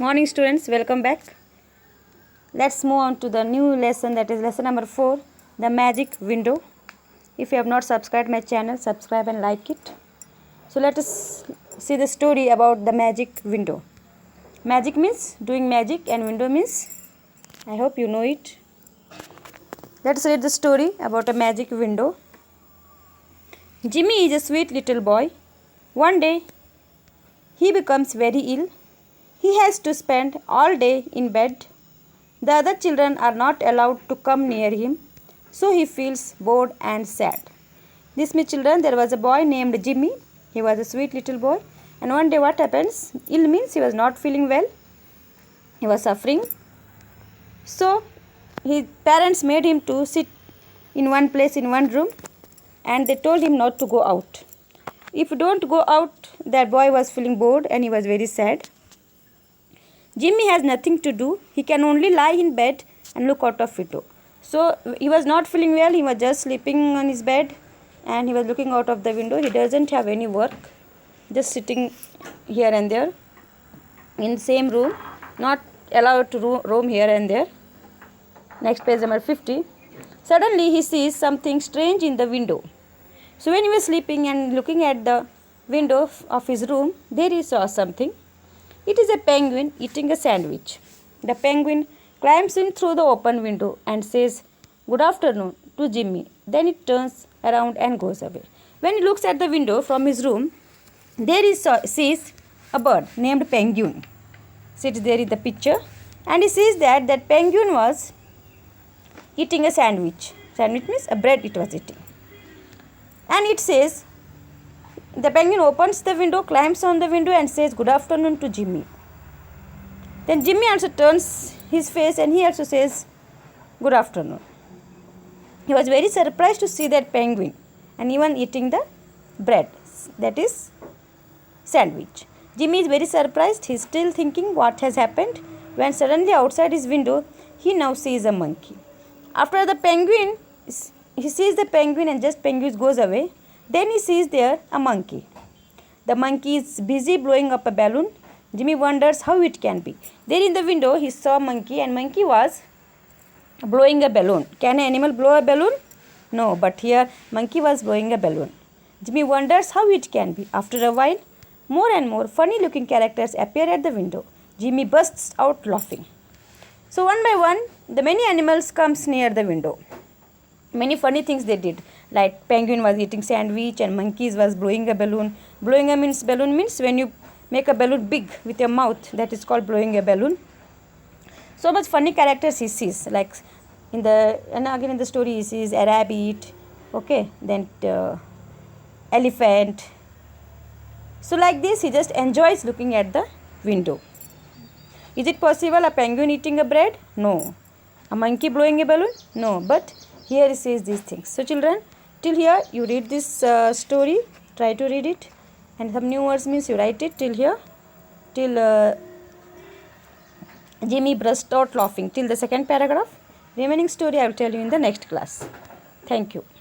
Morning students, welcome back. Let's move on to the new lesson, that is lesson number 4, the magic window. If you have not subscribed my channel, subscribe and like it. So let us see the story about the magic window. Magic means doing magic and window means, I hope you know it. Let us read the story about a magic window. Jimmy is a sweet little boy. One day he becomes very ill. He has to spend all day in bed. The other children are not allowed to come near him, so he feels bored and sad. This means, children, there was a boy named Jimmy. He was a sweet little boy. And one day what happens? Ill means he was not feeling well. He was suffering. So his parents made him to sit in one place in one room, and they told him not to go out. If you don't go out, that boy was feeling bored and he was very sad. Jimmy has nothing to do. He can only lie in bed and look out of window. So he was not feeling well. He was just sleeping on his bed and he was looking out of the window. He doesn't have any work, just sitting here and there in the same room, not allowed to roam here and there. Next page, number 50. Suddenly he sees something strange in the window. So when he was sleeping and looking at the window of his room, there he saw something. It is a penguin eating a sandwich. The penguin climbs in through the open window and says, "Good afternoon," to Jimmy. Then it turns around and goes away. When he looks at the window from his room, there he sees a bird named Penguin. Sits there in the picture. And he sees that penguin was eating a sandwich. Sandwich means a bread it was eating. And it says, the penguin opens the window, climbs on the window and says, "Good afternoon," to Jimmy. Then Jimmy also turns his face and he also says, "Good afternoon." He was very surprised to see that penguin and even eating the bread, that is sandwich. Jimmy is very surprised. He is still thinking what has happened when suddenly outside his window he now sees a monkey. After the penguin, he sees the penguin and just penguin goes away. Then he sees there a monkey. The monkey is busy blowing up a balloon. Jimmy wonders how it can be. There in the window he saw a monkey and monkey was blowing a balloon. Can an animal blow a balloon? No, but here monkey was blowing a balloon. Jimmy wonders how it can be. After a while, more and more funny looking characters appear at the window. Jimmy bursts out laughing. So one by one, the many animals comes near the window. Many funny things they did, like penguin was eating sandwich and monkeys was blowing a balloon. Balloon means when you make a balloon big with your mouth, that is called blowing a balloon. So much funny characters he sees, like in the story he sees a rabbit, okay, then elephant. So like this he just enjoys looking at the window. Is it possible a penguin eating a bread? No. A monkey blowing a balloon? No. But here he says these things. So children, till here you read this story, try to read it, and some new words means you write it till here, till Jimmy burst out laughing, till the second paragraph. Remaining story I will tell you in the next class. Thank you.